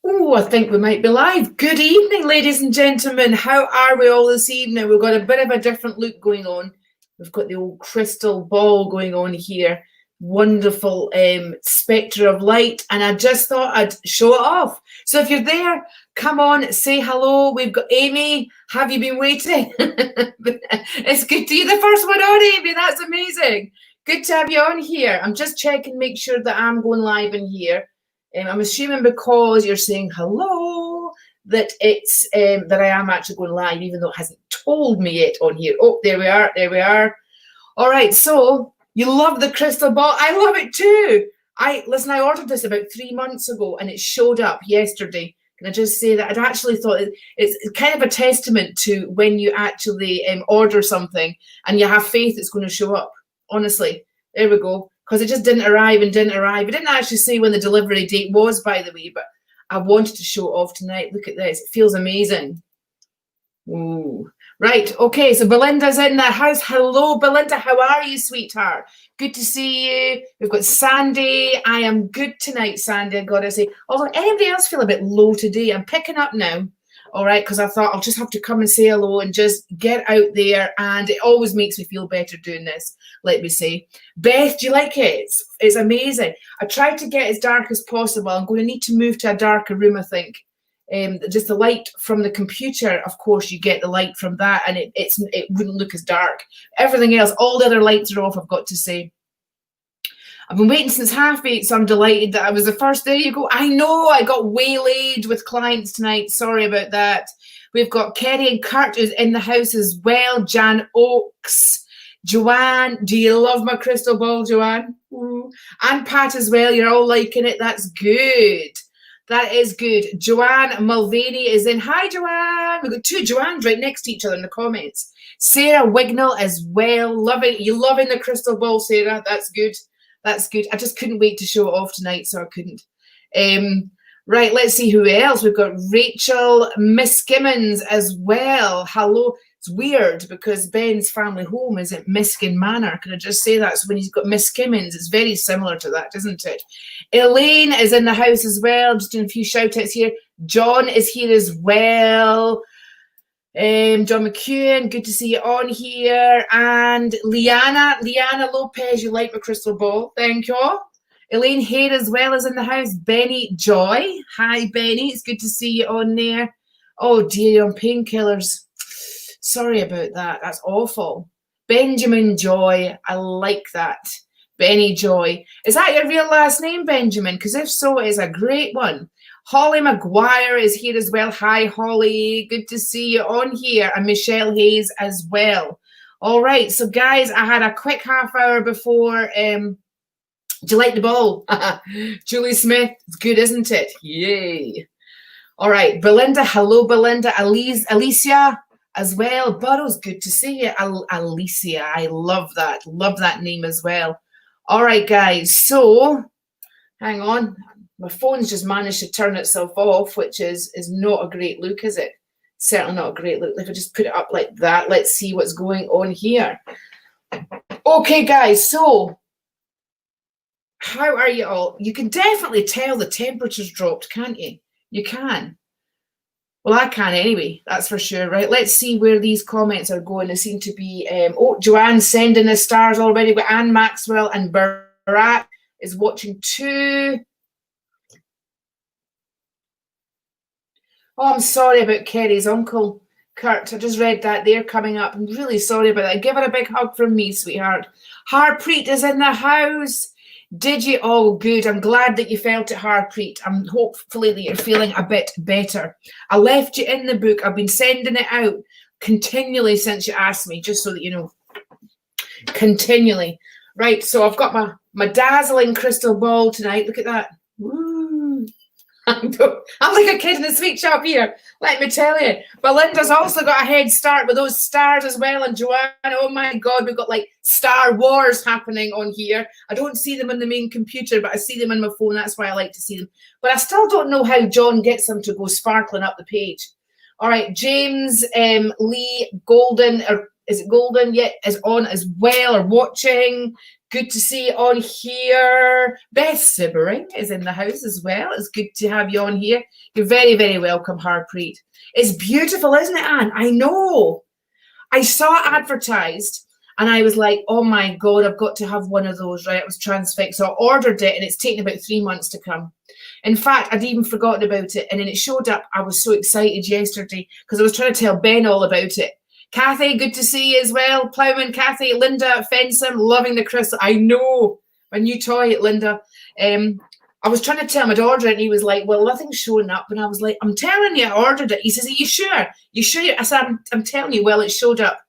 Oh, I think we might be live. Good evening, ladies and gentlemen. How are we all this evening? We've got a bit of a different look going on. We've got the old crystal ball going on here. Wonderful spectre of light. And I just thought I'd show it off. So if you're there, come on, say hello. We've got Amy. Have you been waiting? It's good to you. The first one on, Amy. That's amazing. Good to have you on here. I'm just checking, make sure that I'm going live in here. I'm assuming because you're saying hello that it's that I am actually going live, even though it hasn't told me yet on here. Oh, there we are. There we are. All right. So you love the crystal ball. I love it too. Listen, I ordered this about 3 months ago and it showed up yesterday. Can I just say that I'd actually thought it's kind of a testament to when you actually order something and you have faith it's going to show up. Honestly, there we go. Because it just didn't arrive and didn't arrive. It didn't actually say when the delivery date was, by the way, but I wanted to show it off tonight. Look at this. It feels amazing. Ooh. Right. Okay. So Belinda's in the house. Hello, Belinda. How are you, sweetheart? Good to see you. We've got Sandy. I am good tonight, Sandy, I've got to say. Although anybody else feel a bit low today? I'm picking up now. All right, because I thought I'll just have to come and say hello and just get out there, and it always makes me feel better doing this, let me say. Beth, do you like it? It's amazing. I tried to get as dark as possible. I'm going to need to move to a darker room, I think. Just the light from the computer, of course, you get the light from that, and it wouldn't look as dark. Everything else, all the other lights are off, I've got to say. I've been waiting since 8:30, so I'm delighted that I was the first. There you go. I know I got waylaid with clients tonight. Sorry about that. We've got Kerry and Kurt is in the house as well. Jan Oakes. Joanne, do you love my crystal ball, Joanne? Ooh. And Pat as well. You're all liking it. That's good. That is good. Joanne Mulvaney is in. Hi, Joanne. We've got 2 Joannes right next to each other in the comments. Sarah Wignall as well. Loving you, loving the crystal ball, Sarah. That's good. That's good. I just couldn't wait to show it off tonight, so I couldn't. Right, let's see who else. We've got Rachel Miskimmins as well. Hello. It's weird because Ben's family home is at Miskin Manor. Can I just say that? So when he's got Miskimmins, it's very similar to that, isn't it? Elaine is in the house as well. Just doing a few shout-outs here. John is here as well. John McEwen, good to see you on here. And Liana Lopez, you like my crystal ball. Thank you. Elaine Hare as well is in the house. Benny Joy. Hi, Benny. It's good to see you on there. Oh, dear, you're on painkillers. Sorry about that. That's awful. Benjamin Joy. I like that. Benny Joy. Is that your real last name, Benjamin? Because if so, it is a great one. Holly McGuire is here as well. Hi, Holly. Good to see you on here. And Michelle Hayes as well. All right. So, guys, I had a quick half hour before. Do you like the ball? Julie Smith. It's good, isn't it? Yay. All right. Belinda. Hello, Belinda. Alicia as well. Burrows. Good to see you. Alicia. I love that. Love that name as well. All right, guys. So, hang on. My phone's just managed to turn itself off, which is not a great look, is it? Certainly not a great look. If I just put it up like that, let's see what's going on here. Okay, guys, so how are you all? You can definitely tell the temperature's dropped, can't you? You can. Well, I can anyway, that's for sure, right? Let's see where these comments are going. They seem to be, Joanne's sending the stars already with Anne Maxwell, and Barat is watching too. Oh, I'm sorry about Kerry's uncle, Kurt. I just read that there coming up. I'm really sorry about that. Give her a big hug from me, sweetheart. Harpreet is in the house. Did you? Oh, good. I'm glad that you felt it, Harpreet. I'm hopefully that you're feeling a bit better. I left you in the book. I've been sending it out continually since you asked me, just so that you know. Continually. Right, so I've got my dazzling crystal ball tonight. Look at that. Woo. I'm like a kid in a sweet shop here, let me tell you. Belinda's also got a head start with those stars as well. And Joanne, oh my God, we've got like Star Wars happening on here. I don't see them on the main computer, but I see them on my phone. That's why I like to see them. But I still don't know how John gets them to go sparkling up the page. All right, James Lee Golden, or is it Golden? Yeah, is on as well, or watching. Good to see you on here. Beth Sibbering is in the house as well. It's good to have you on here. You're very, very welcome, Harpreet. It's beautiful, isn't it, Anne? I know. I saw it advertised and I was like, oh my God, I've got to have one of those, right? It was transfixed. So I ordered it and it's taken about 3 months to come. In fact, I'd even forgotten about it. And then it showed up. I was so excited yesterday because I was trying to tell Ben all about it. Kathy, good to see you as well. Plowman, Kathy, Linda, Fensom, loving the crystal. I know, my new toy, Linda. I was trying to tell him I'd ordered it, and he was like, well, nothing's showing up. And I was like, I'm telling you, I ordered it. He says, are you sure? You sure? I said, I'm telling you. Well, it showed up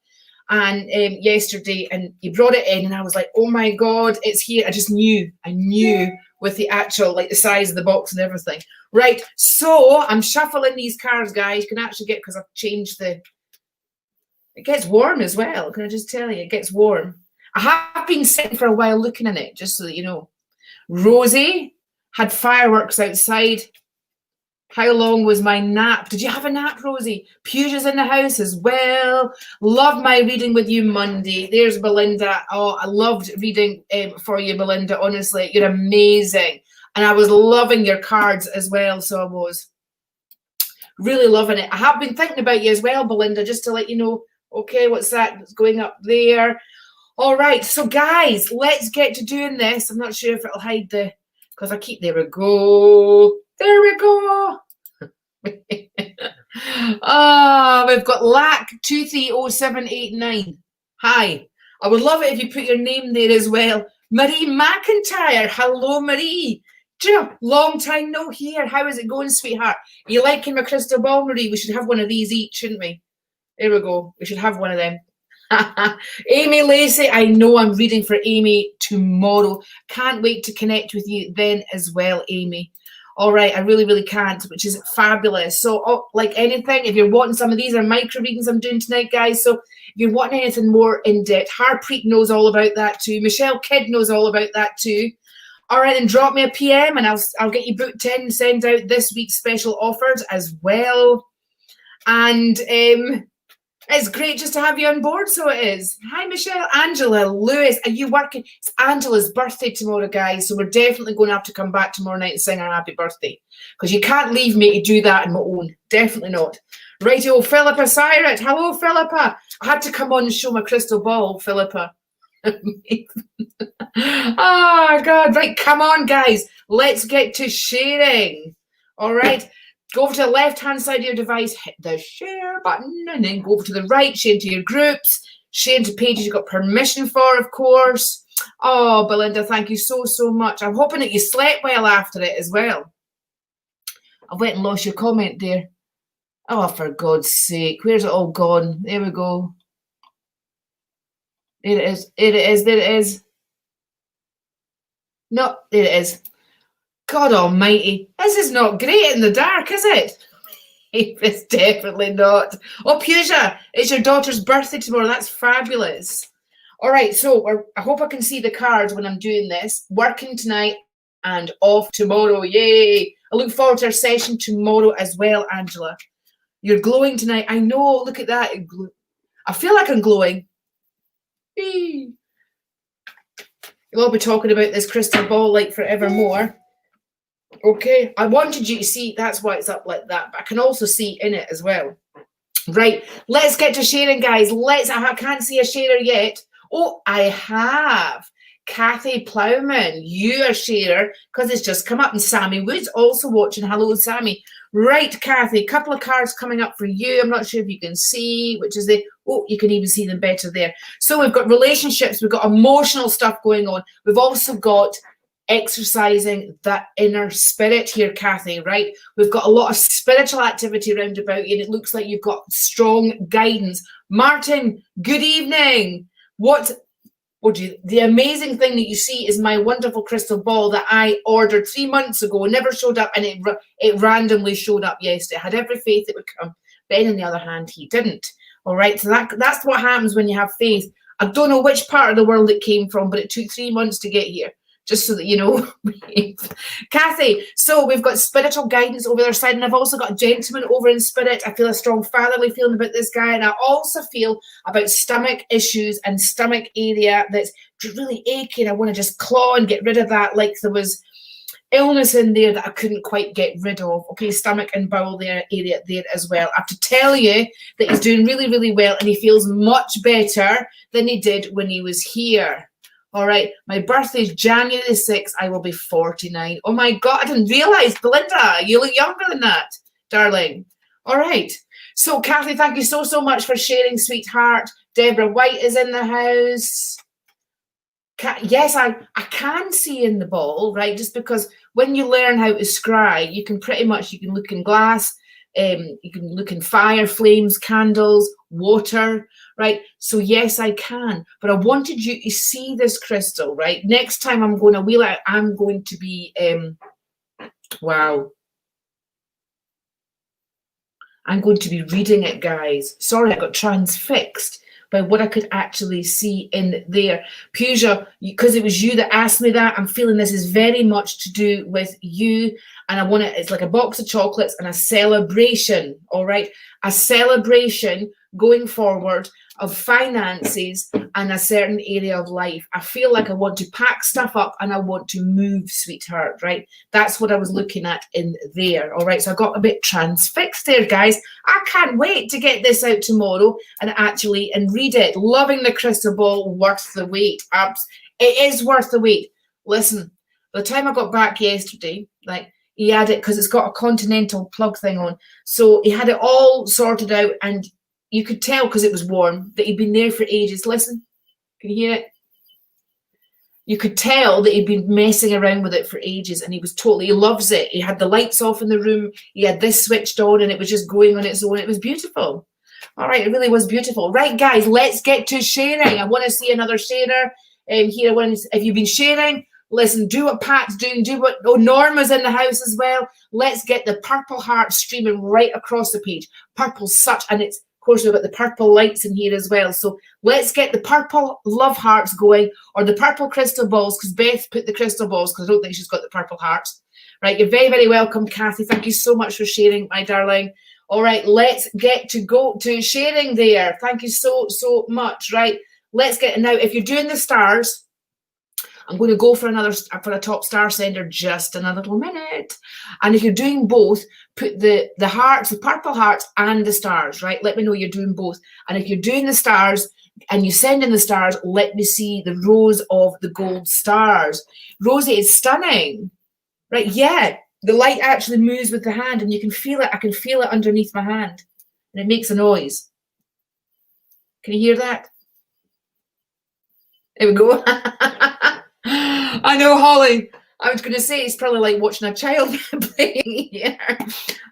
and yesterday, and he brought it in, and I was like, oh my God, it's here. I just knew. I knew with the actual, like the size of the box and everything. Right, so I'm shuffling these cards, guys. You can actually get, because I've changed the... It gets warm as well. Can I just tell you? It gets warm. I have been sitting for a while looking at it, just so that you know. Rosie had fireworks outside. How long was my nap? Did you have a nap, Rosie? Pewter's in the house as well. Love my reading with you Monday. There's Belinda. Oh, I loved reading for you, Belinda. Honestly, you're amazing. And I was loving your cards as well, so I was. Really loving it. I have been thinking about you as well, Belinda, just to let you know. Okay, what's that? It's going up there. All right, so guys, let's get to doing this. I'm not sure if it'll hide the, because I keep, there we go. There we go. We've got LAC230789. Hi. I would love it if you put your name there as well. Marie McIntyre. Hello, Marie. Do you know, long time no hear. How is it going, sweetheart? Are you liking my crystal ball, Marie? We should have one of these each, shouldn't we? There we go. We should have one of them. Amy Lacey, I know I'm reading for Amy tomorrow. Can't wait to connect with you then as well, Amy. All right, I really, really can't, which is fabulous. So, like anything, if you're wanting some of these are micro readings I'm doing tonight, guys. So if you're wanting anything more in-depth, Harpreet knows all about that too. Michelle Kidd knows all about that too. All right, then drop me a PM and I'll get you booked in and send out this week's special offers as well. And it's great just to have you on board, so it is. Hi, Michelle. Angela, Lewis, are you working? It's Angela's birthday tomorrow, guys, so we're definitely going to have to come back tomorrow night and sing her happy birthday, because you can't leave me to do that on my own. Definitely not. Righty-o, Philippa Syrat. Hello, Philippa. I had to come on and show my crystal ball, Philippa. Oh, God. Right, come on, guys. Let's get to sharing. All right. Go over to the left-hand side of your device, hit the share button, and then go over to the right, share into your groups, share into pages you've got permission for, of course. Oh, Belinda, thank you so, so much. I'm hoping that you slept well after it as well. I went and lost your comment there. Oh, for God's sake. Where's it all gone? There we go. There it is. There it is. There it is. No, there it is. God almighty, this is not great in the dark, is it? It's definitely not. Oh, Puja, it's your daughter's birthday tomorrow. That's fabulous. All right, so I hope I can see the cards when I'm doing this. Working tonight and off tomorrow. Yay. I look forward to our session tomorrow as well, Angela. You're glowing tonight. I know. Look at that. I feel like I'm glowing. You'll all be talking about this crystal ball like forevermore. Okay, I wanted you to see, that's why it's up like that, but I can also see in it as well. Right, let's get to sharing, guys. I can't see a sharer yet. Oh, I have. Kathy Plowman, you are sharer, because it's just come up. And Sammy Woods also watching. Hello, Sammy. Right, Kathy, a couple of cards coming up for you. I'm not sure if you can see, which is the, oh, you can even see them better there. So we've got relationships, we've got emotional stuff going on. We've also got exercising that inner spirit here, Kathy, right? We've got a lot of spiritual activity around about you, and it looks like you've got strong guidance. Martin, good evening. The amazing thing that you see is my wonderful crystal ball that I ordered 3 months ago, never showed up, and it randomly showed up yesterday. I had every faith it would come. Ben, on the other hand, he didn't. All right, so that's what happens when you have faith. I don't know which part of the world it came from, but it took 3 months to get here. just so that you know. Kathy, so we've got spiritual guidance over their side, and I've also got a gentleman over in spirit. I feel a strong fatherly feeling about this guy, and I also feel about stomach issues and stomach area that's really aching. I want to just claw and get rid of that, like there was illness in there that I couldn't quite get rid of. Okay, stomach and bowel area there as well. I have to tell you that he's doing really, really well, and he feels much better than he did when he was here. All right, my birthday is January the 6th. I will be 49. Oh my God, I didn't realize, Belinda, you look younger than that, darling. All right. So, Kathy, thank you so, so much for sharing, sweetheart. Deborah White is in the house. Yes, I can see in the ball, right? Just because when you learn how to scry, you can pretty much, you can look in glass, you can look in fire, flames, candles, water, right? So yes, I can, but I wanted you to see this crystal, right? Next time I'm going to wheel it out, I'm going to be, wow. I'm going to be reading it, guys. Sorry, I got transfixed by what I could actually see in there. Puja, because it was you that asked me that, I'm feeling this is very much to do with you, and I want it, it's like a box of chocolates and a celebration, all right? A celebration going forward of finances and a certain area of life. I feel like I want to pack stuff up and I want to move, sweetheart, right? That's what I was looking at in there, all right? So I got a bit transfixed there, guys. I can't wait to get this out tomorrow and read it. Loving the crystal ball, worth the wait. It is worth the wait. Listen, by the time I got back yesterday, like, he had it, because it's got a continental plug thing on, so he had it all sorted out, and you could tell, because it was warm, that he'd been there for ages. Listen, can you hear it? You could tell that he'd been messing around with it for ages, and he loves it. He had the lights off in the room, he had this switched on, and it was just going on its own. It was beautiful. All right, it really was beautiful. Right, guys, let's get to sharing. I want to see another sharer here. If you've been sharing, listen, do what Pat's doing, do what Norma's in the house as well. Let's get the purple heart streaming right across the page. Purple's such, and it's, of course, we've got the purple lights in here as well. So let's get the purple love hearts going, or the purple crystal balls, because Beth put the crystal balls, because I don't think she's got the purple hearts. Right, you're very, very welcome, Kathy. Thank you so much for sharing, my darling. All right, let's get to go to sharing there. Thank you so, so much. Right, let's get it now. If you're doing the stars, I'm going to go for a top star sender just in a little minute. And if you're doing both, put the hearts, the purple hearts and the stars, right? Let me know you're doing both. And if you're doing the stars and you send in the stars, let me see the rows of the gold stars. Rosie, is stunning, right? Yeah, the light actually moves with the hand, and you can feel it. I can feel it underneath my hand, and it makes a noise. Can you hear that? There we go. I know, Holly. I was going to say it's probably like watching a child playing here.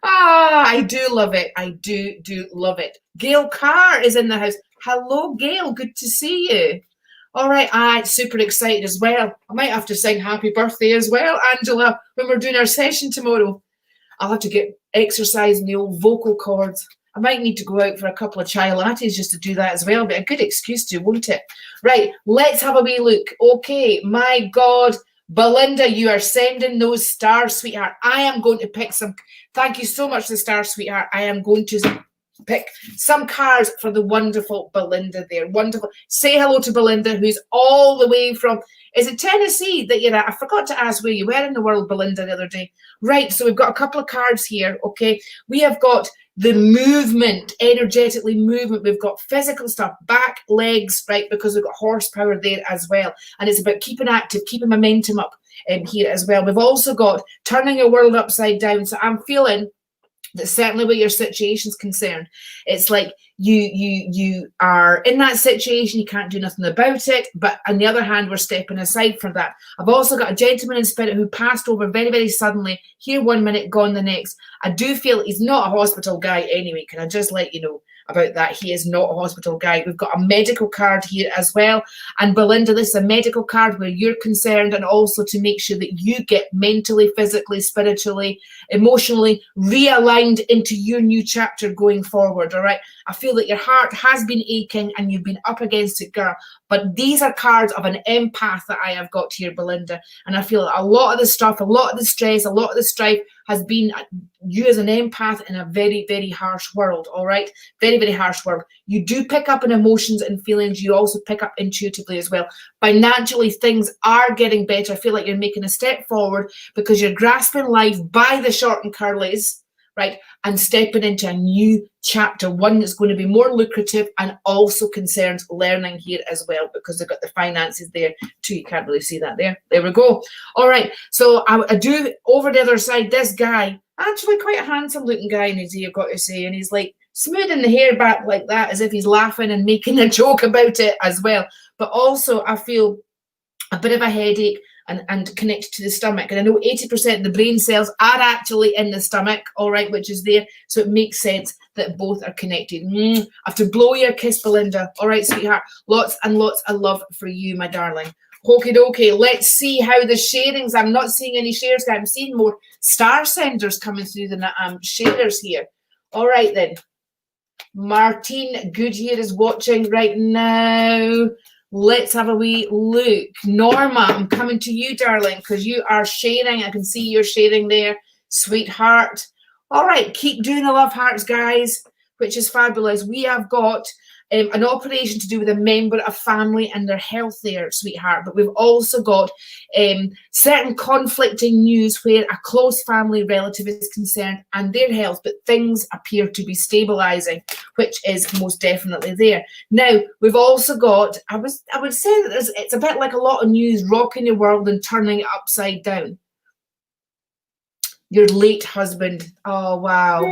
I do love it. I do love it. Gail Carr is in the house. Hello, Gail. Good to see you. All right. I'm super excited as well. I might have to sing happy birthday as well, Angela, when we're doing our session tomorrow. I'll have to get exercise in the old vocal cords. I might need to go out for a couple of chai lattes just to do that as well, but a good excuse to, won't it? Right, let's have a wee look. Okay, my God, Belinda, you are sending those stars, sweetheart. I am going to pick some. Thank you so much, the stars, sweetheart. I am going to pick some cards for the wonderful Belinda there. Wonderful. Say hello to Belinda, who's all the way from, is it Tennessee that you're at? I forgot to ask where you were in the world, Belinda, the other day. Right, so we've got a couple of cards here, okay? We have got the movement, energetically movement. We've got physical stuff, back, legs, right, because we've got horsepower there as well. And it's about keeping active, keeping momentum up here as well. We've also got turning your world upside down. So I'm feeling that certainly where your situation's concerned, it's like you are in that situation, you can't do nothing about it, but on the other hand, we're stepping aside from that. I've also got a gentleman in spirit who passed over very, very suddenly, here 1 minute, gone the next. I do feel he's not a hospital guy anyway, can I just let you know? about that. He is not a hospital guy. We've got a medical card here as well. And Belinda, this is a medical card where you're concerned, and also to make sure that you get mentally, physically, spiritually, emotionally realigned into your new chapter going forward, all right? I feel that your heart has been aching and you've been up against it, girl. But these are cards of an empath that I have got here, Belinda. And I feel a lot of the stuff, a lot of the stress, a lot of the strife has been you as an empath in a very, very harsh world, all right? Very, very harsh world. You do pick up on emotions and feelings. You also pick up intuitively as well. Financially, things are getting better. I feel like you're making a step forward because you're grasping life by the short and curlies, right? And stepping into a new chapter, one that's going to be more lucrative and also concerns learning here as well, because they've got the finances there too. You can't really see that there. There we go. All right. So I do over the other side, this guy, actually quite a handsome looking guy, and I've got to say, and he's like smoothing the hair back like that as if he's laughing and making a joke about it as well. But also I feel a bit of a headache and connected to the stomach. And I know 80% of the brain cells are actually in the stomach, all right, which is there. So it makes sense that both are connected. I have to blow you a kiss, Belinda. All right, sweetheart. Lots and lots of love for you, my darling. Okie dokie. Let's see how the sharings. I'm not seeing any shares. I'm seeing more star senders coming through than sharers here. All right, then. Martine Goodyear is watching right now. Let's have a wee look. Norma, I'm coming to you, darling, because you are sharing. I can see you're sharing there, sweetheart. All right, keep doing the love hearts, guys, which is fabulous. We have got an operation to do with a member of family and their health there, sweetheart. But we've also got certain conflicting news where a close family relative is concerned and their health, but things appear to be stabilizing, which is most definitely there. Now, we've also got, I would say that it's a bit like a lot of news rocking your world and turning it upside down. Your late husband. Oh, wow.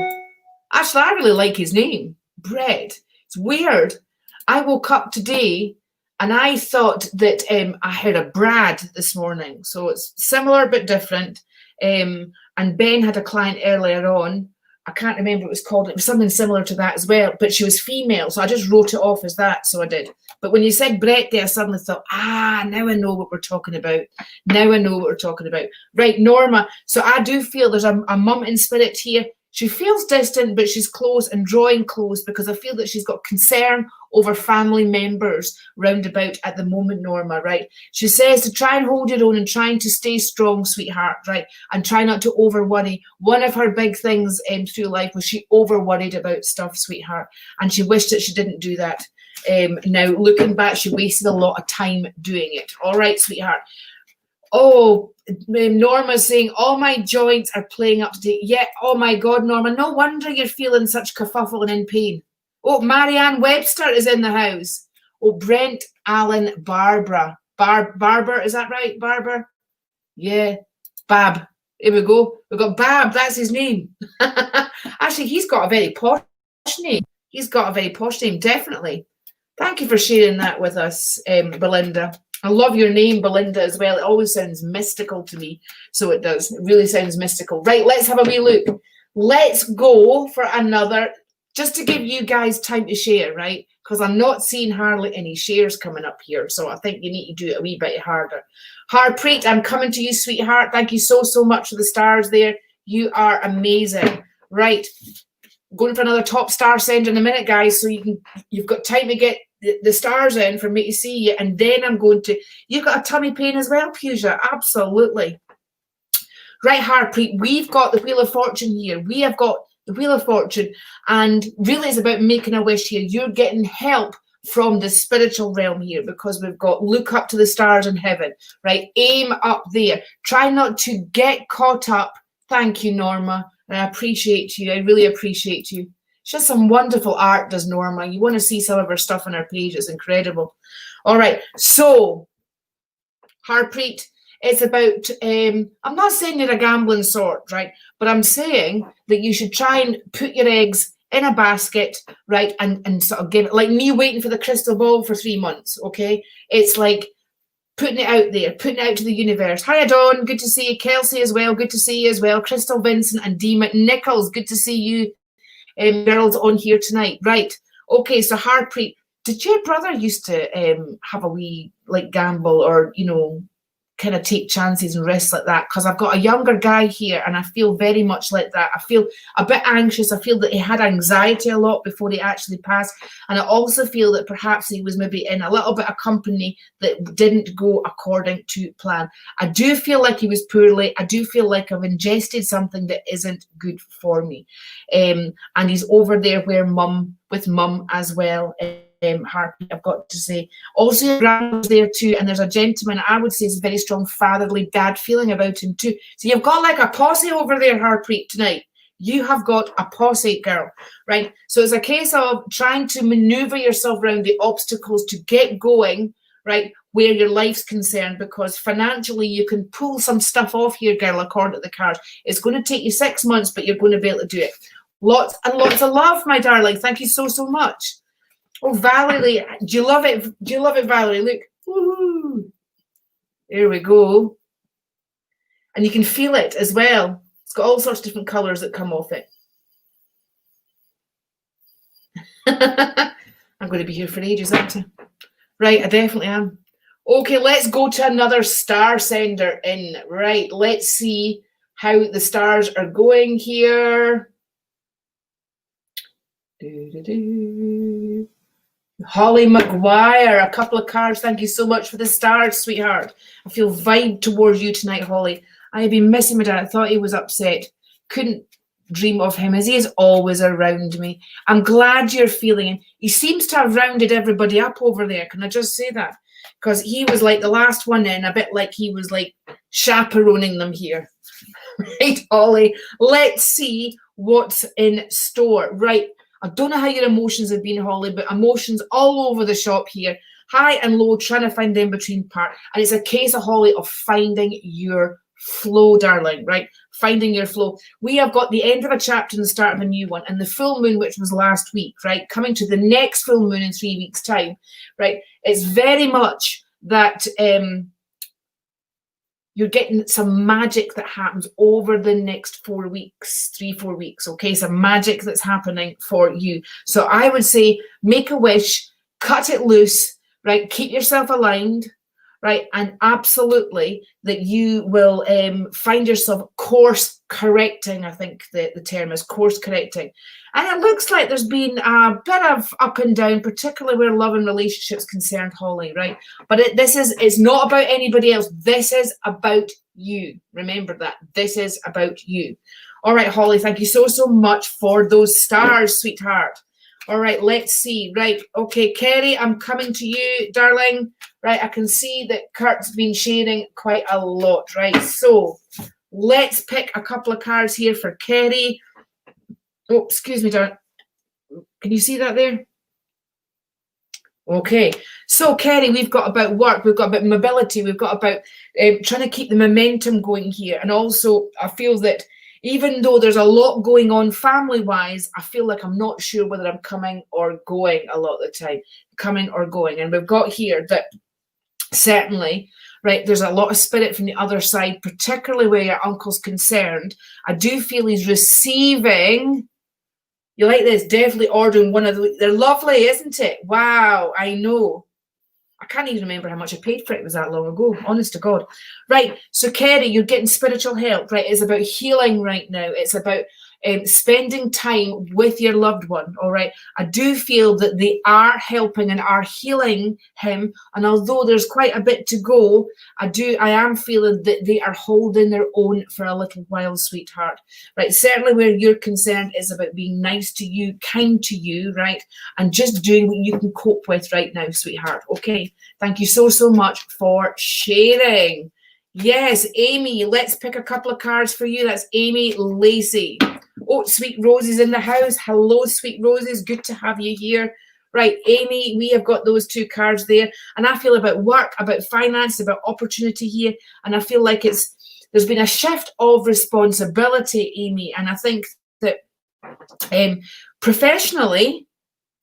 Actually, I really like his name, Brett. It's weird. I woke up today and I thought that I heard a Brad this morning. So it's similar but different. And Ben had a client earlier on. I can't remember what it was called. It was something similar to that as well. But she was female. So I just wrote it off as that. So I did. But when you said Brett there, I suddenly thought, now I know what we're talking about. Now I know what we're talking about. Right, Norma. So I do feel there's a mum in spirit here. She feels distant, but she's close and drawing close because I feel that she's got concern over family members roundabout at the moment, Norma, right? She says to try and hold your own and trying to stay strong, sweetheart, right? And try not to over worry. One of her big things through life was she over worried about stuff, sweetheart. And she wished that she didn't do that. Now, looking back, she wasted a lot of time doing it. All right, sweetheart. Oh, Norma's saying, all my joints are playing up today. Yeah, oh my God, Norma, no wonder you're feeling such kerfuffle and in pain. Oh, Marianne Webster is in the house. Oh, Brent Allen Barbara. Barber, is that right, Barbara? Yeah, Bab. Here we go. We've got Bab, that's his name. Actually, he's got a very posh name. He's got a very posh name, definitely. Thank you for sharing that with us, Belinda. I love your name, Belinda, as well. It always sounds mystical to me. So it does. It really sounds mystical. Right, let's have a wee look. Let's go for another, just to give you guys time to share, right? Because I'm not seeing hardly any shares coming up here. So I think you need to do it a wee bit harder. Harpreet, I'm coming to you, sweetheart. Thank you so, so much for the stars there. You are amazing. Right. Going for another top star send in a minute, guys. So you've got time to get the stars in for me to see you, and then I'm going to, you've got a tummy pain as well, Puja, absolutely. Right, Harpreet, we've got the Wheel of Fortune here. We have got the Wheel of Fortune, and really it's about making a wish here. You're getting help from the spiritual realm here because we've got look up to the stars in heaven, right? Aim up there. Try not to get caught up. Thank you, Norma, and I appreciate you. I really appreciate you. She has some wonderful art, does Norma. You want to see some of her stuff on her page. It's incredible. All right. So, Harpreet, it's about, I'm not saying you're a gambling sort, right? But I'm saying that you should try and put your eggs in a basket, right? And sort of give it, like me waiting for the crystal ball for 3 months, okay? It's like putting it out there, putting it out to the universe. Hi, Dawn. Good to see you. Kelsey as well. Good to see you as well. Crystal Vincent and Dee McNichols. Good to see you. Girls on here tonight. Right. Okay, so Harpreet, did your brother used to have a wee like gamble or, you know, kind of take chances and risks like that? Because I've got a younger guy here and I feel very much like that. I feel a bit anxious. I feel that he had anxiety a lot before he actually passed. And I also feel that perhaps he was maybe in a little bit of company that didn't go according to plan. I do feel like he was poorly. I do feel like I've ingested something that isn't good for me. And he's over there with mum as well. Harpy, I've got to say. Also, your grandma's there too, and there's a gentleman I would say is a very strong fatherly dad feeling about him too. So you've got like a posse over there, Harpreet, tonight. You have got a posse, girl, right? So it's a case of trying to maneuver yourself around the obstacles to get going, right, where your life's concerned, because financially you can pull some stuff off here, girl, according to the cards. It's going to take you 6 months, but you're going to be able to do it. Lots and lots of love, my darling. Thank you so, so much. Oh, Valerie, do you love it? Do you love it, Valerie? Look, woohoo! There we go. And you can feel it as well. It's got all sorts of different colours that come off it. I'm going to be here for ages, aren't I? Right, I definitely am. Okay, let's go to another star sender in. Right, let's see how the stars are going here. Holly McGuire, a couple of cards. Thank you so much for the stars, sweetheart. I feel vibe towards you tonight, Holly. I have been missing my dad. I thought he was upset. Couldn't dream of him as he is always around me. I'm glad you're feeling him. He seems to have rounded everybody up over there. Can I just say that? Because he was like the last one in, a bit like he was like chaperoning them here. Right, Holly? Let's see what's in store. Right. I don't know how your emotions have been, Holly, but emotions all over the shop here. High and low, trying to find the in-between part. And it's a case of, Holly, of finding your flow, darling, right? Finding your flow. We have got the end of a chapter and the start of a new one. And the full moon, which was last week, right? Coming to the next full moon in 3 weeks' time, right? It's very much that... you're getting some magic that happens over the next 4 weeks, 3-4 weeks, okay? Some magic that's happening for you. So I would say make a wish, cut it loose, right? Keep yourself aligned, right? And absolutely that you will find yourself course correcting, I think the term is course correcting. And it looks like there's been a bit of up and down, particularly where love and relationships concerned, Holly, right? But it's not about anybody else. This is about you. Remember that. This is about you. All right, Holly, thank you so, so much for those stars, sweetheart. All right, let's see. Right, okay, Kerry, I'm coming to you, darling. Right, I can see that Kurt's been sharing quite a lot, right? So let's pick a couple of cards here for Kerry. Oh, excuse me, darling. Can you see that there? Okay. So, Kerry, we've got about work. We've got about mobility. We've got about trying to keep the momentum going here. And also, I feel that even though there's a lot going on family-wise, I feel like I'm not sure whether I'm coming or going a lot of the time. Coming or going. And we've got here that certainly, right, there's a lot of spirit from the other side, particularly where your uncle's concerned. I do feel he's receiving... You like this? Definitely ordering one of the... They're lovely, isn't it? Wow, I know. I can't even remember how much I paid for it. It was that long ago, honest to God. Right, so Kerry, you're getting spiritual help, right? It's about healing right now. It's about spending time with your loved one, all right? I do feel that they are helping and are healing him, and although there's quite a bit to go, I am feeling that they are holding their own for a little while, sweetheart, right? Certainly where you're concerned is about being nice to you, kind to you, right? And just doing what you can cope with right now, sweetheart, okay? Thank you so, so much for sharing. Yes, Amy, let's pick a couple of cards for you. That's Amy Lacey. Oh, Sweet Roses in the house. Hello, Sweet Roses. Good to have you here. Right, Amy, we have got those two cards there. And I feel about work, about finance, about opportunity here. And I feel like there's been a shift of responsibility, Amy. And I think that professionally,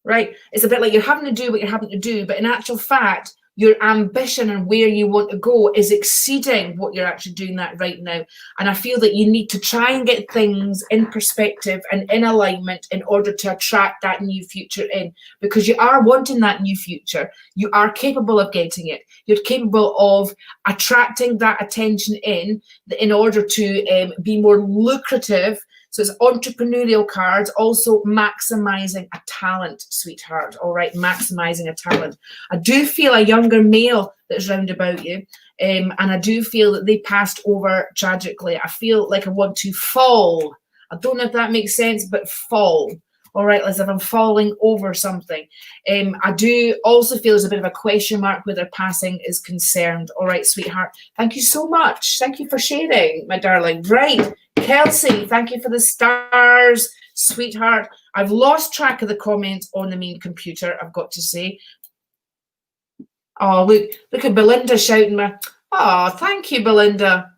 right, it's a bit like you're having to do what you're having to do. But in actual fact, your ambition and where you want to go is exceeding what you're actually doing that right now. And I feel that you need to try and get things in perspective and in alignment in order to attract that new future in, because you are wanting that new future. You are capable of getting it. You're capable of attracting that attention in order to be more lucrative. So it's entrepreneurial cards, also maximizing a talent, sweetheart. All right, maximizing a talent. I do feel a younger male that's round about you, and I do feel that they passed over tragically. I feel like I want to fall. I don't know if that makes sense, but fall. All right, as if I'm falling over something. I do also feel there's a bit of a question mark where their passing is concerned. All right, sweetheart. Thank you so much. Thank you for sharing, my darling. Right. Kelsey, thank you for the stars, sweetheart. I've lost track of the comments on the main computer, I've got to say. Oh, look at Belinda shouting me. Oh, thank you, Belinda.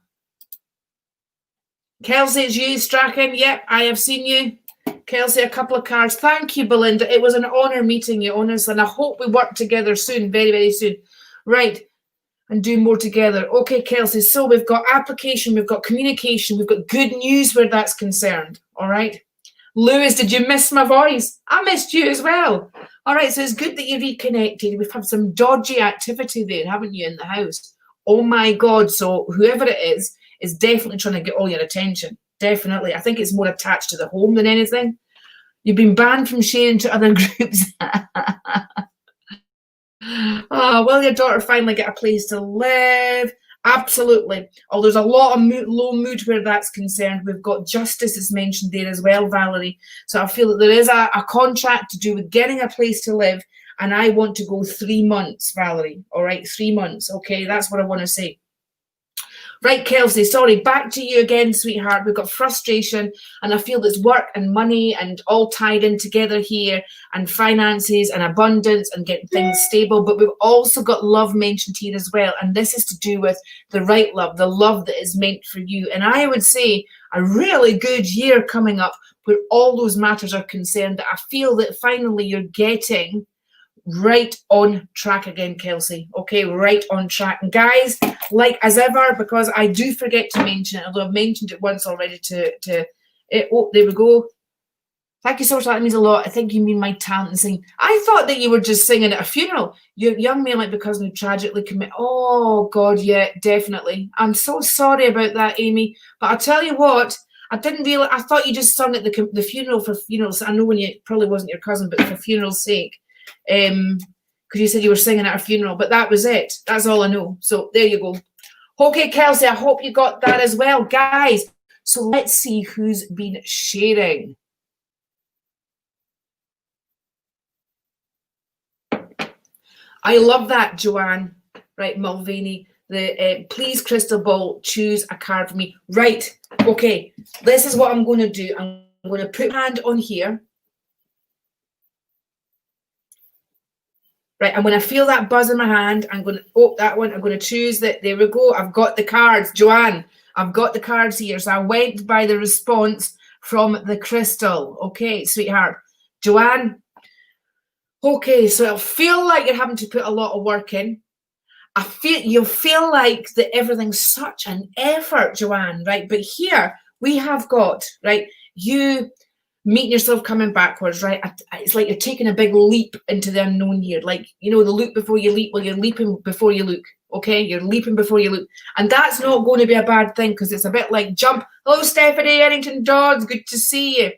Kelsey, it's you, Strachan. Yep, I have seen you. Kelsey, a couple of cards. Thank you, Belinda. It was an honour meeting you, honestly, and I hope we work together soon, very, very soon. Right. And do more together. Okay, Kelsey, so we've got application, we've got communication, we've got good news where that's concerned, all right? Lewis, did you miss my voice? I missed you as well. All right, so it's good that you reconnected. We've had some dodgy activity there, haven't you, in the house? Oh my God, so whoever it is definitely trying to get all your attention, definitely. I think it's more attached to the home than anything. You've been banned from sharing to other groups. Oh, will your daughter finally get a place to live? Absolutely. Oh, there's a lot of low mood where that's concerned. We've got justice is mentioned there as well, Valerie. So I feel that there is a contract to do with getting a place to live, and I want to go 3 months, Valerie. All right, 3 months. Okay, that's what I want to say. Right, Kelsey, sorry, back to you again, sweetheart. We've got frustration, and I feel there's work and money and all tied in together here, and finances and abundance and getting things stable. But we've also got love mentioned here as well, and this is to do with the right love, the love that is meant for you. And I would say a really good year coming up where all those matters are concerned, that I feel that finally you're getting right on track again, Kelsey. Okay, right on track. And guys, like as ever, because I do forget to mention it, although I've mentioned it once already oh, there we go. Thank you so much. That means a lot. I think you mean my talent in singing. I thought that you were just singing at a funeral. Your young man like because who tragically commit. Oh God, yeah, definitely. I'm so sorry about that, Amy. But I'll tell you what, I didn't realize. I thought you just sung at the funeral for funerals. I know when you probably wasn't your cousin, but for funeral's sake. Because you said you were singing at a funeral, but that was it. That's all I know. So there you go. Okay, Kelsey, I hope you got that as well, guys. So let's see who's been sharing. I love that, Joanne. Right, Mulvaney. The please, crystal ball, choose a card for me. Right. Okay. This is what I'm going to do. I'm going to put my hand on here. Right, and when I feel that buzz in my hand, I'm going to, oh, that one, I'm going to choose that. There we go. I've got the cards, Joanne. I've got the cards here. So I went by the response from the crystal. Okay, sweetheart. Joanne. Okay, so it'll feel like you're having to put a lot of work in. You'll feel like that everything's such an effort, Joanne, right? But here we have got, right, you meeting yourself coming backwards, right? It's like you're taking a big leap into the unknown here. Like, you know, the loop before you leap. Well, you're leaping before you look, okay? You're leaping before you look. And that's not going to be a bad thing because it's a bit like jump. Hello, Stephanie Errington Dodds. Good to see you.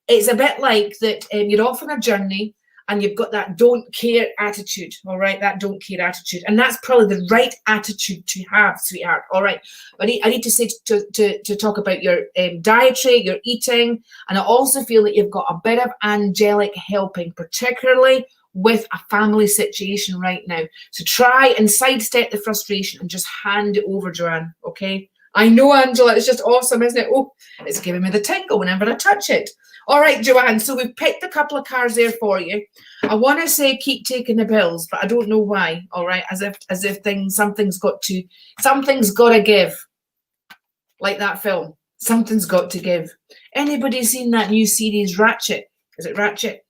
It's a bit like that you're off on a journey and you've got that don't care attitude, all right? That don't care attitude. And that's probably the right attitude to have, sweetheart, all right? I need to say to talk about your dietary, your eating, and I also feel that you've got a bit of angelic helping, particularly with a family situation right now. So try and sidestep the frustration and just hand it over, Joanne, okay? I know, Angela, it's just awesome, isn't it? Oh, it's giving me the tingle whenever I touch it. All right, Joanne, so we've picked a couple of cards there for you. I want to say keep taking the pills, but I don't know why, all right? As if something's got to give. Like that film. Something's got to give. Anybody seen that new series, Ratchet? Is it Ratchet?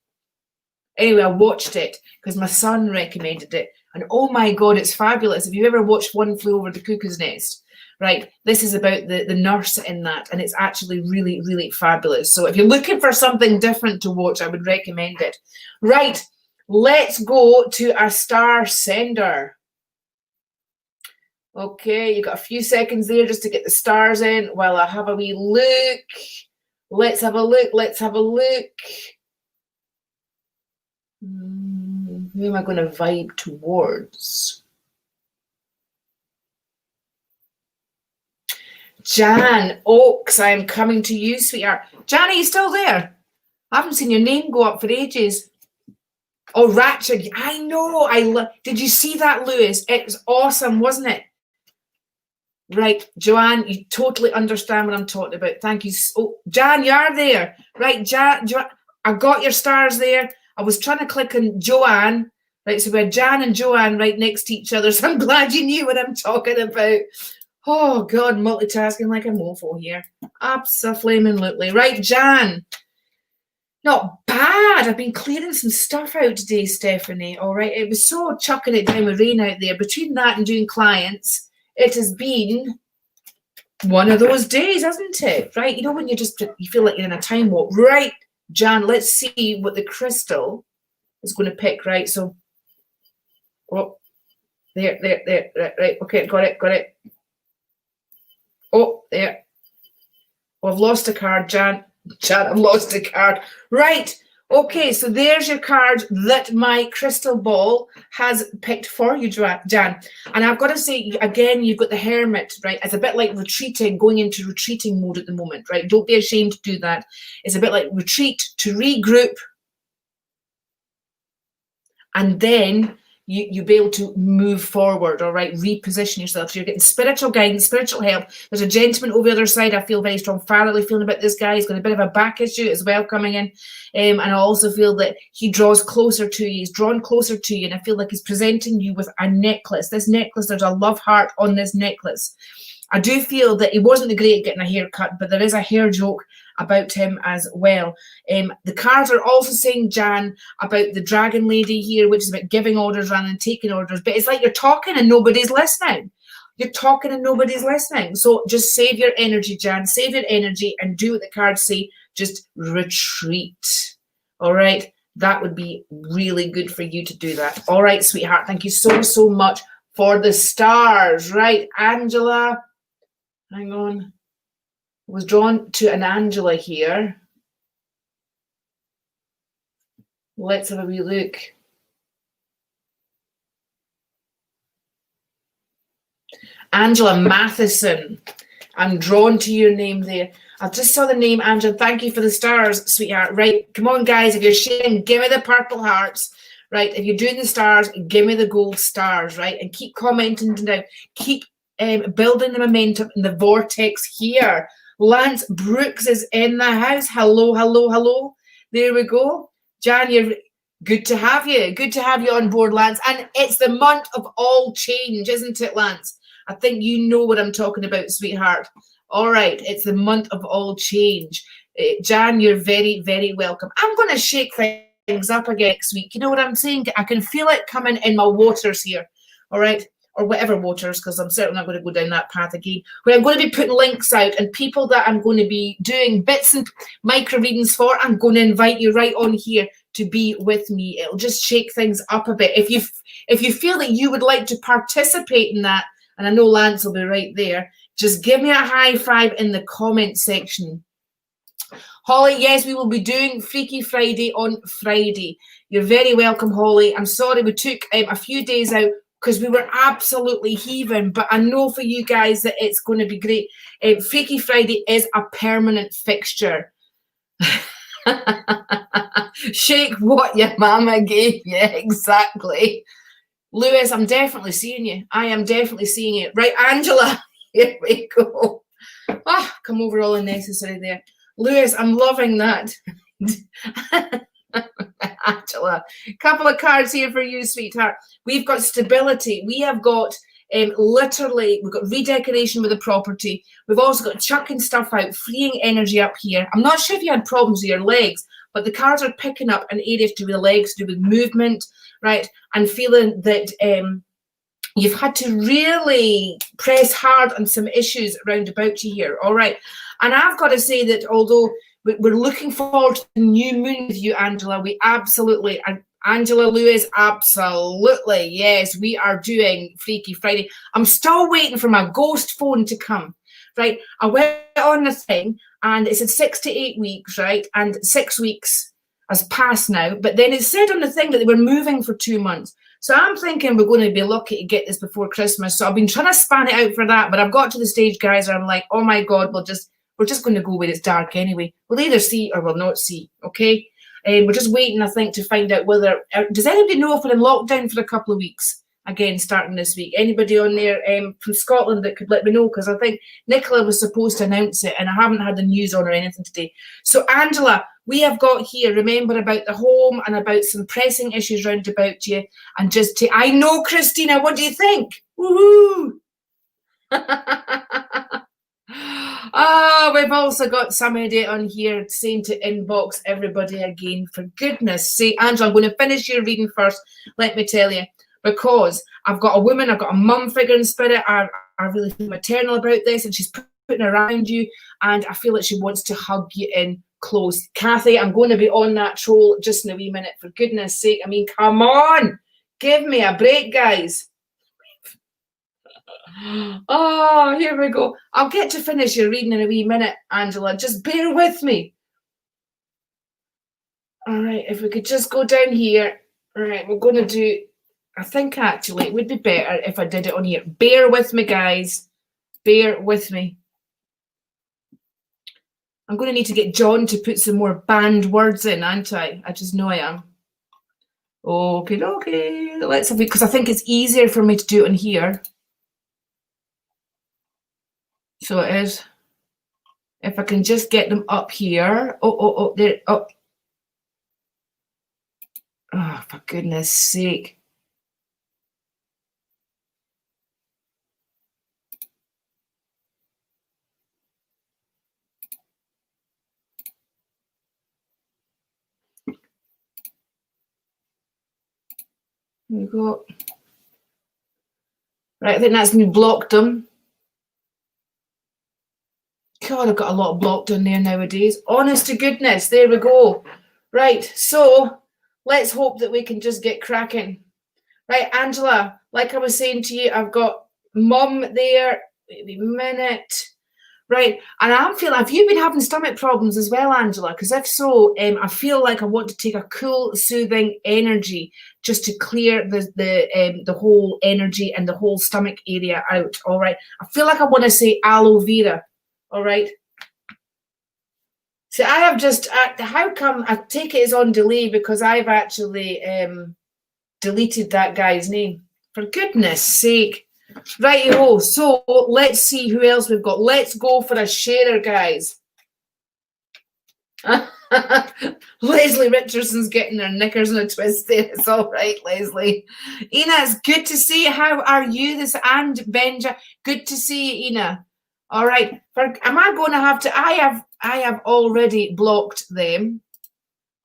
Anyway, I watched it because my son recommended it. And oh my God, it's fabulous. If you've ever watched One Flew Over the Cuckoo's Nest, right, this is about the nurse in that, and it's actually really, really fabulous. So if you're looking for something different to watch, I would recommend it. Right, let's go to a star sender. Okay, you've got a few seconds there just to get the stars in while I have a wee look. Let's have a look. Let's have a look. Who am I going to vibe towards? Jan Oaks, I am coming to you, sweetheart. Jan, are you still there? I haven't seen your name go up for ages. Oh, Ratchet, I know. Did you see that, Lewis? It was awesome, wasn't it? Right, Joanne, you totally understand what I'm talking about. Thank you. Oh, Jan, you are there. Right, Jan, I got your stars there. I was trying to click on Joanne. Right, so we had Jan and Joanne right next to each other. So I'm glad you knew what I'm talking about. Oh, God, multitasking like a mofo here. Absolutely. Right, Jan. Not bad. I've been clearing some stuff out today, Stephanie. All right, it was so chucking it down with rain out there. Between that and doing clients, it has been one of those days, hasn't it? Right, you know when you feel like you're in a time warp. Right, Jan, let's see what the crystal is going to pick. Right, so, oh, there, right, okay, got it. Oh, there. Oh, I've lost a card, Jan. I've lost a card. Right. Okay, so there's your card that my crystal ball has picked for you, Jan. And I've got to say, again, you've got the Hermit, right? It's a bit like retreating, going into retreating mode at the moment, right? Don't be ashamed to do that. It's a bit like retreat, to regroup, and then you be able to move forward, all right? Reposition yourself. So you're getting spiritual guidance, spiritual help. There's a gentleman over the other side. I feel very strong fatherly feeling about this guy. He's got a bit of a back issue as well coming in. And I also feel that he draws closer to you. He's drawn closer to you. And I feel like he's presenting you with a necklace. This necklace, there's a love heart on this necklace. I do feel that he wasn't great at getting a haircut, but there is a hair joke about him as well. The cards are also saying, Jan, about the dragon lady here, which is about giving orders rather than taking orders. But it's like you're talking and nobody's listening. You're talking and nobody's listening. So just save your energy, Jan. Save your energy and do what the cards say. Just retreat. All right? That would be really good for you to do that. All right, sweetheart. Thank you so much for the stars. Right, Angela. Hang on. I was drawn to an Angela here. Let's have a wee look. Angela Matheson. I'm drawn to your name there. I just saw the name, Angela. Thank you for the stars, sweetheart. Right, come on, guys. If you're sharing, give me the purple hearts. Right, if you're doing the stars, give me the gold stars, right? And keep commenting down. Keep building the momentum in the vortex here. Lance Brooks is in the house. Hello. There we go. Jan, you're good to have you. Good to have you on board, Lance. And it's the month of all change, isn't it, Lance? I think you know what I'm talking about, sweetheart. All right, it's the month of all change. Jan, you're very, very welcome. I'm going to shake things up again next week. You know what I'm saying? I can feel it coming in my waters here. All right. Or whatever waters, because I'm certainly not going to go down that path again, where I'm going to be putting links out and people that I'm going to be doing bits and micro readings for, I'm going to invite you right on here to be with me. It'll just shake things up a bit. If you feel that you would like to participate in that, and I know Lance will be right there, just give me a high five in the comment section. Holly, yes, we will be doing Freaky Friday on Friday. You're very welcome, Holly. I'm sorry we took a few days out because we were absolutely heaving, but I know for you guys that it's going to be great. Freaky Friday is a permanent fixture. Shake what your mama gave you, exactly. Lewis, I'm definitely seeing you. I am definitely seeing you. Right, Angela, here we go. Oh, come over all unnecessary there. Lewis, I'm loving that. Angela, a couple of cards here for you, sweetheart. We've got stability. We have got literally, we've got redecoration with the property. We've also got chucking stuff out, freeing energy up here. I'm not sure if you had problems with your legs, but the cards are picking up an area to do with the legs, to do with movement, right? And feeling that you've had to really press hard on some issues around about you here, all right? And I've got to say that although we're looking forward to the new moon with you, Angela, we absolutely, and Angela Lewis, absolutely, yes, we are doing Freaky Friday. I'm still waiting for my ghost phone to come, right? I went on the thing and it said 6 to 8 weeks, right? And 6 weeks has passed now, but then it said on the thing that they were moving for 2 months. So I'm thinking we're going to be lucky to get this before Christmas. So I've been trying to span it out for that, but I've got to the stage, guys, where I'm like, oh my God, we're just going to go where it's dark anyway. We'll either see or we'll not see, okay? We're just waiting, I think, to find out whether, does anybody know if we're in lockdown for a couple of weeks? Again, starting this week. Anybody on there from Scotland that could let me know? Because I think Nicola was supposed to announce it and I haven't had the news on or anything today. So Angela, we have got here, remember about the home and about some pressing issues round about you. And just to, I know, Christina, what do you think? Woohoo! We've also got somebody on here saying to inbox everybody again. For goodness sake, Angela, I'm going to finish your reading first, let me tell you, because I've got a woman, I've got a mum figure in spirit. I really feel maternal about this, and she's putting around you, and I feel like she wants to hug you in close. Kathy, I'm going to be on that troll just in a wee minute. For goodness sake, I mean, come on, give me a break, guys. Oh, here we go. I'll get to finish your reading in a wee minute, Angela. Just bear with me. All right, if we could just go down here. All right, we're going to do, I think actually it would be better if I did it on here. Bear with me, guys. Bear with me. I'm going to need to get John to put some more banned words in, aren't I? I just know I am. Okay. Let's have it, because I think it's easier for me to do it on here. So it is. If I can just get them up here. There. Oh, for goodness sake. There we go. Right, I think that's me blocked them. God, I've got a lot blocked on there nowadays. Honest to goodness, there we go. Right, so let's hope that we can just get cracking. Right, Angela, like I was saying to you, I've got mum there. Wait a minute. Right, and I'm feeling, have you been having stomach problems as well, Angela? Because if so, I feel like I want to take a cool, soothing energy just to clear the whole energy and the whole stomach area out, all right? I feel like I want to say aloe vera, all right? So I have just, how come, I take it as on delay because I've actually deleted that guy's name. For goodness sake. Righty-ho, so let's see who else we've got. Let's go for a sharer, guys. Leslie Richardson's getting her knickers in a twist there. It's all right, Leslie. Ina, it's good to see you. How are you? And Benja, good to see you, Ina. All right. Am I going to have to? I have already blocked them.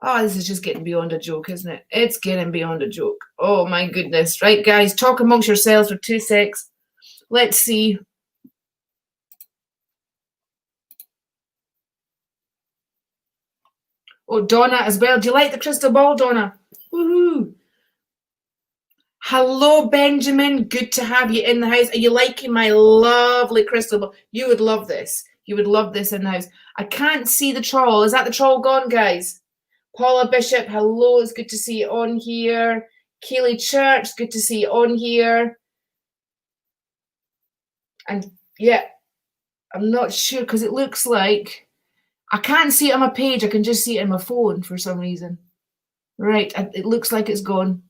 Oh, this is just getting beyond a joke, isn't it? It's getting beyond a joke. Oh, my goodness. Right, guys, talk amongst yourselves for 2 secs. Let's see. Oh, Donna as well. Do you like the crystal ball, Donna? Woohoo. Hello, Benjamin. Good to have you in the house. Are you liking my lovely crystal ball? You would love this. You would love this in the house. I can't see the troll. Is that the troll gone, guys? Paula Bishop, hello, it's good to see you on here. Kaylee Church, good to see you on here. And yeah, I'm not sure because it looks like I can't see it on my page. I can just see it on my phone for some reason. Right, it looks like it's gone.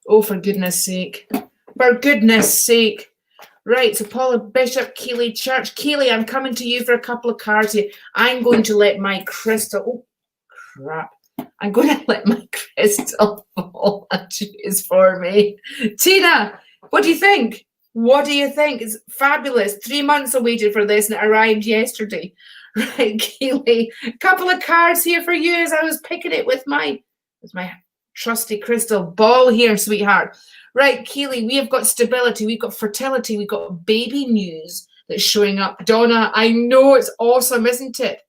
Oh, for goodness sake. For goodness sake. Right, so Paula Bishop, Kaylee Church. Kaylee, I'm coming to you for a couple of cards here. I'm going to let my crystal... Oh, crap. I'm going to let my crystal fall and choose for me. Tina, what do you think? What do you think? It's fabulous. 3 months I waited for this and it arrived yesterday. Right, Keely. A couple of cards here for you as I was picking it with my trusty crystal ball here, sweetheart. Right, Keely, we have got stability, we've got fertility, we've got baby news that's showing up. Donna, I know it's awesome, isn't it?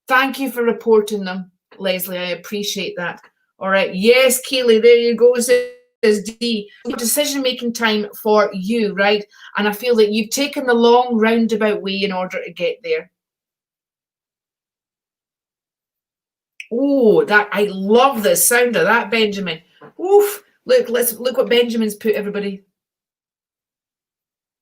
Thank you for reporting them, Leslie. I appreciate that. All right. Yes, Keely, there you go, says D. Decision-making time for you, right? And I feel that you've taken the long roundabout way in order to get there. Oh, that I love the sound of that, Benjamin. Oof. Look what Benjamin's put, everybody.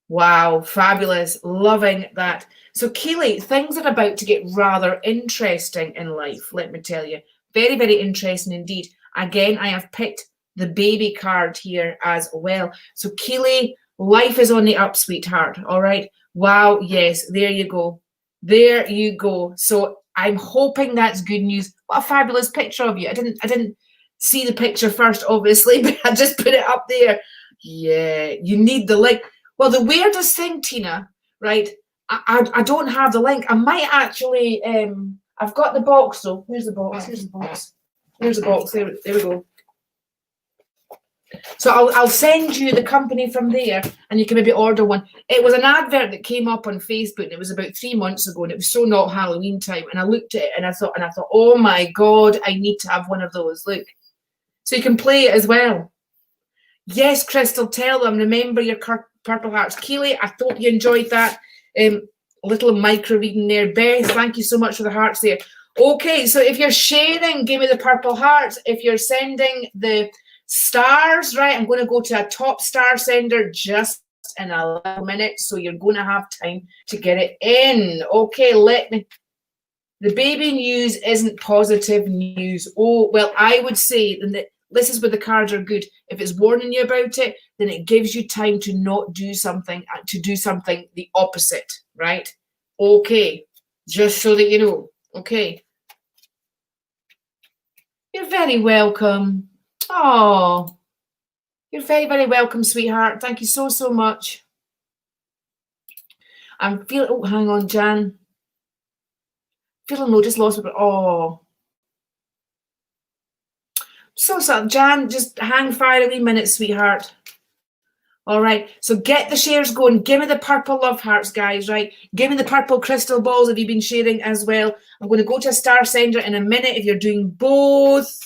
Wow, fabulous. Loving that. So, Keely, things are about to get rather interesting in life, let me tell you. Very, very interesting indeed. Again, I have picked the baby card here as well. So, Keely, life is on the up, sweetheart. All right. Wow, yes, there you go. There you go. So, I'm hoping that's good news. What a fabulous picture of you. I didn't see the picture first, obviously, but I just put it up there. Yeah, you need the link. Well, the weirdest thing, Tina, right? I don't have the link. I might actually, I've got the box though. Where's the box? Here's the box. There's the box. There we go. So I'll send you the company from there and you can maybe order one. It was an advert that came up on Facebook and it was about 3 months ago and it was so not Halloween time. And I looked at it and I thought, oh my God, I need to have one of those. Look. So you can play it as well. Yes, Crystal, tell them, remember your purple hearts. Keely, I hope you enjoyed that little micro reading there. Beth, thank you so much for the hearts there. Okay, so if you're sharing, give me the purple hearts. If you're sending the stars, right, I'm going to go to a top star sender just in a little minute, so you're going to have time to get it in. Okay, the baby news isn't positive news. Oh, well, I would say that this is where the cards are good. If it's warning you about it, then it gives you time to not do something, to do something the opposite, right? Okay, just so that you know. Okay. You're very welcome. Oh, you're very, very welcome, sweetheart. Thank you so, so much. I'm feeling, oh, hang on, Jan. Feeling low, just lost, but oh. So, Jan, just hang fire a wee minute, sweetheart. All right, so get the shares going. Give me the purple love hearts, guys, right? Give me the purple crystal balls if you've been sharing as well. I'm going to go to a star sender in a minute if you're doing both.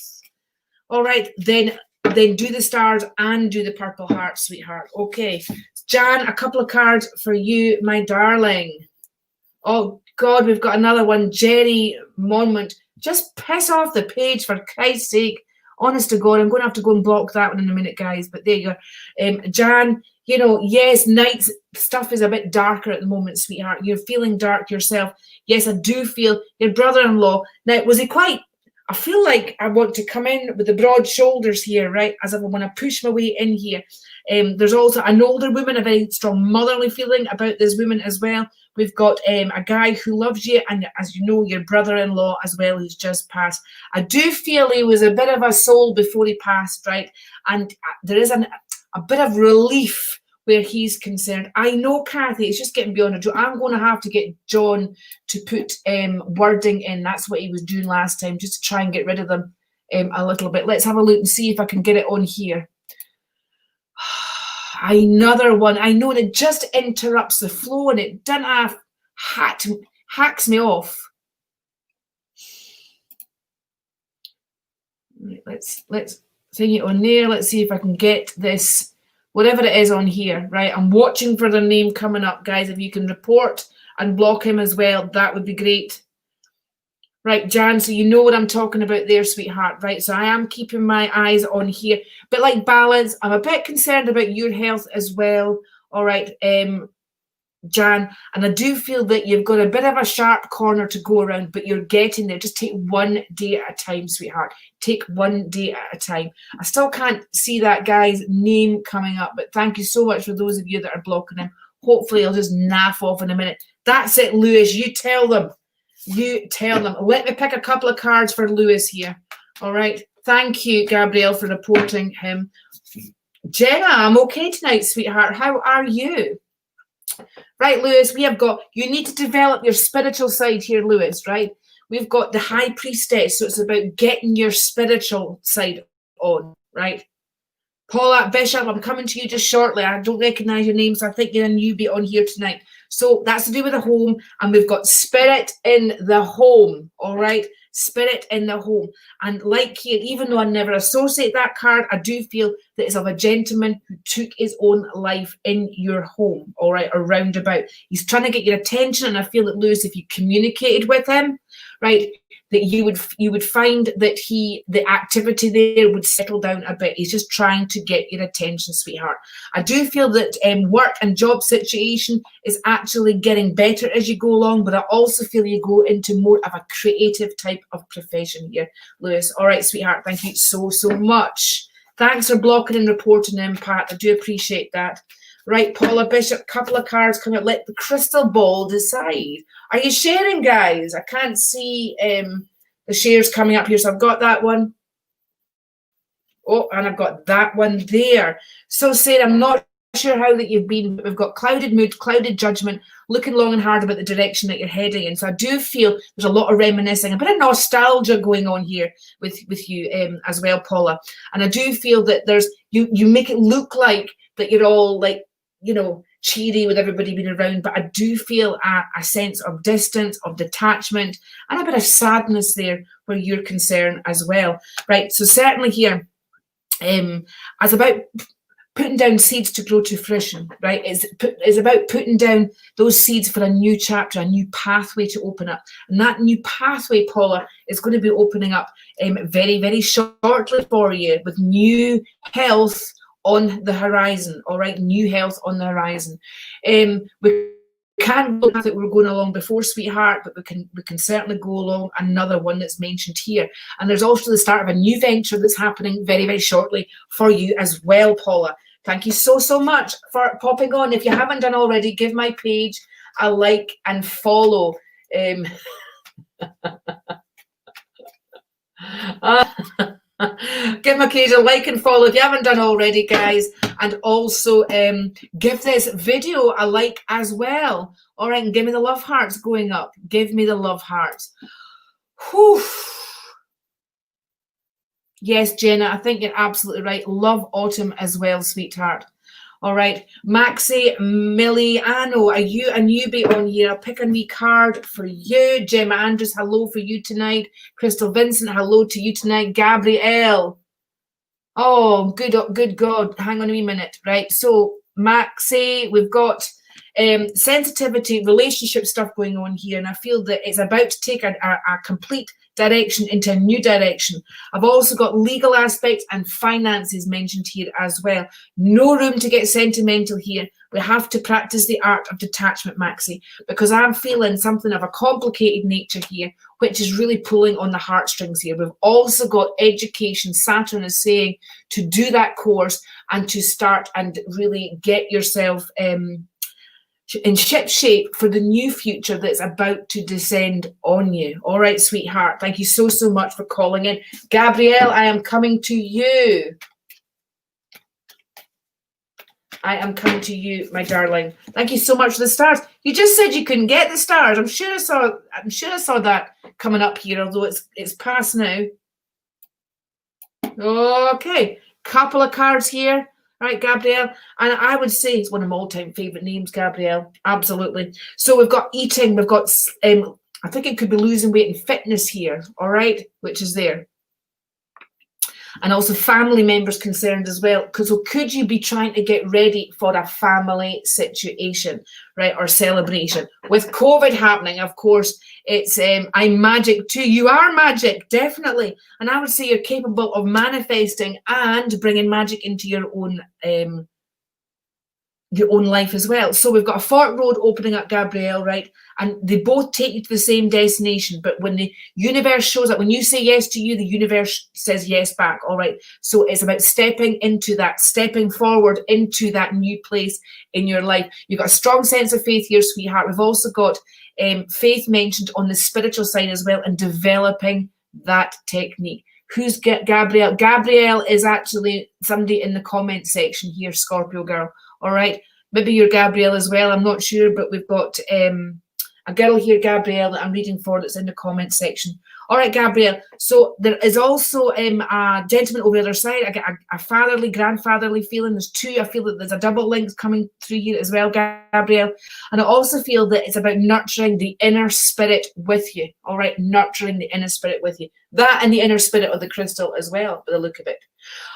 All right, then do the stars and do the purple heart, sweetheart. Okay, Jan, a couple of cards for you, my darling. Oh, God, we've got another one. Jerry Monmouth. Just piss off the page, for Christ's sake. Honest to God, I'm going to have to go and block that one in a minute, guys. But there you go. Jan, you know, yes, night stuff is a bit darker at the moment, sweetheart. You're feeling dark yourself. Yes, I do feel your brother-in-law. Now, was he quite... I feel like I want to come in with the broad shoulders here, right? As if I want to push my way in here. There's also an older woman, a very strong motherly feeling about this woman as well. We've got a guy who loves you, and as you know, your brother-in-law as well, who's just passed. I do feel he was a bit of a soul before he passed, right? And there is a bit of relief where he's concerned. I know, Kathy, it's just getting beyond a joke. I'm going to have to get John to put wording in. That's what he was doing last time, just to try and get rid of them a little bit. Let's have a look and see if I can get it on here. Another one. I know, and it just interrupts the flow, and it doesn't hacks me off. Right, let's thing it on there. Let's see if I can get this, whatever it is on here. Right, I'm watching for their name coming up, guys. If you can report and block him as well, that would be great. Right, Jan, so you know what I'm talking about there, sweetheart, right? So I am keeping my eyes on here. But like balance, I'm a bit concerned about your health as well, all right, Jan. And I do feel that you've got a bit of a sharp corner to go around, but you're getting there. Just take one day at a time, sweetheart. Take one day at a time. I still can't see that guy's name coming up, but thank you so much for those of you that are blocking him. Hopefully I'll just naff off in a minute. That's it, Lewis. You tell them. You tell them. Let me pick a couple of cards for Lewis here. All right. Thank you, Gabrielle, for reporting him. Jenna, I'm okay tonight, sweetheart. How are you? Right, Lewis, we have got, you need to develop your spiritual side here, Lewis, right? We've got the High Priestess, so it's about getting your spiritual side on, right? Paula Bishop, I'm coming to you just shortly. I don't recognise your name, so I think you're a newbie on here tonight. So that's to do with the home, and we've got spirit in the home, all right? Spirit in the home. And like here, even though I never associate that card, I do feel that it's of a gentleman who took his own life in your home, all right, or roundabout. He's trying to get your attention, and I feel that, Lewis, if you communicated with him, right, that you would find that the activity there would settle down a bit. He's just trying to get your attention, sweetheart. I do feel that work and job situation is actually getting better as you go along, but I also feel you go into more of a creative type of profession here, Lewis. All right, sweetheart, thank you so much. Thanks for blocking and reporting in, Pat. I do appreciate that. Right, Paula Bishop, couple of cards come out. Let the crystal ball decide. Are you sharing, guys? I can't see the shares coming up here. So I've got that one. Oh, and I've got that one there. So, Sarah, I'm not sure how that you've been, but we've got clouded mood, clouded judgment, looking long and hard about the direction that you're heading in. So I do feel there's a lot of reminiscing, a bit of nostalgia going on here with you as well, Paula. And I do feel that there's, you make it look like that you're all like, you know, cheery with everybody being around, but I do feel a sense of distance, of detachment, and a bit of sadness there where you're concerned as well. Right, so certainly here, as about putting down seeds to grow to fruition, right? It's about putting down those seeds for a new chapter, a new pathway to open up. And that new pathway, Paula, is going to be opening up very, very shortly for you with new health on the horizon, all right? New health on the horizon. We can't go that we're going along before, sweetheart, but we can certainly go along another one that's mentioned here. And there's also the start of a new venture that's happening very, very shortly for you as well, Paula. Thank you so much for popping on. If you haven't done already, give my page a like and follow. Give my page a like and follow if you haven't done already, guys, and also give this video a like as well. All right, and give me the love hearts going up. Give me the love hearts. Whew. Yes, Jenna, I think you're absolutely right. Love autumn as well, sweetheart. All right, Maxie Miliano, are you a newbie on here? I'll pick a wee card for you. Gemma Andrews, hello for you tonight. Crystal Vincent, hello to you tonight. Gabrielle, oh, good God. Hang on a wee minute. Right, so Maxie, we've got sensitivity, relationship stuff going on here, and I feel that it's about to take a complete direction into a new direction. I've also got legal aspects and finances mentioned here as well. No room to get sentimental here. We have to practice the art of detachment, Maxie, because I'm feeling something of a complicated nature here, which is really pulling on the heartstrings here. We've also got education. Saturn is saying to do that course and to start and really get yourself in ship shape for the new future that's about to descend on you. All right, sweetheart. Thank you so much for calling in. Gabrielle, I am coming to you. I am coming to you, my darling. Thank you so much for the stars. You just said you couldn't get the stars. I'm sure I saw that coming up here, although it's past now. Okay, couple of cards here. Right, Gabrielle, and I would say it's one of my all-time favourite names, Gabrielle, absolutely. So we've got eating, we've got, I think it could be losing weight and fitness here, all right, which is there. And also family members concerned as well, because could you be trying to get ready for a family situation, right, or celebration? With COVID happening, of course, it's I'm magic too. You are magic, definitely. And I would say you're capable of manifesting and bringing magic into your own life as well. So we've got a fork road opening up, Gabrielle, right? And they both take you to the same destination. But when the universe shows up, when you say yes to you, the universe says yes back, all right? So it's about stepping into that, stepping forward into that new place in your life. You've got a strong sense of faith here, sweetheart. We've also got faith mentioned on the spiritual side as well, and developing that technique. Who's Gabrielle? Gabrielle is actually somebody in the comment section here, Scorpio girl. All right, maybe you're Gabrielle as well. I'm not sure, but we've got a girl here, Gabrielle, that I'm reading for that's in the comment section. All right, Gabrielle. So there is also a gentleman over the other side. I get a fatherly, grandfatherly feeling. There's two. I feel that there's a double link coming through here as well, Gabrielle. And I also feel that it's about nurturing the inner spirit with you. All right, nurturing the inner spirit with you. That and the inner spirit of the crystal as well, by the look of it.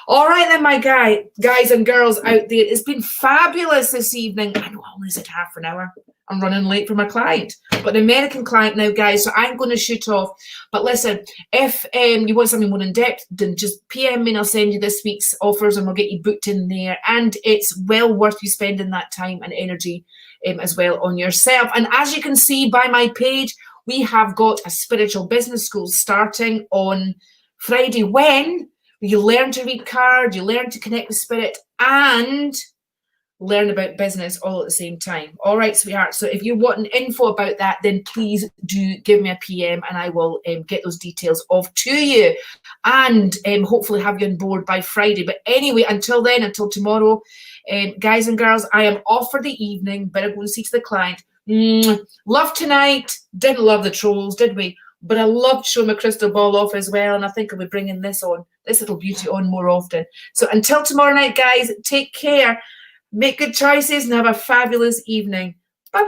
All right then, my guys and girls out there. It's been fabulous this evening. I know I only said half an hour. I'm running late for my client, but an American client now, guys, so I'm going to shoot off. But listen, if you want something more in depth, then just PM me and I'll send you this week's offers and we'll get you booked in there. And it's well worth you spending that time and energy as well on yourself. And as you can see by my page, we have got a spiritual business school starting on Friday when you learn to read cards, you learn to connect with spirit, and learn about business all at the same time. All right, sweetheart. So if you want an info about that, then please do give me a PM and I will get those details off to you and hopefully have you on board by Friday. But anyway, until then, until tomorrow, guys and girls, I am off for the evening. Better go and see to the client. Love tonight. Didn't love the trolls, did we? But I loved showing my crystal ball off as well. And I think I'll be bringing this little beauty on more often. So until tomorrow night, guys, take care. Make good choices and have a fabulous evening. Bye-bye.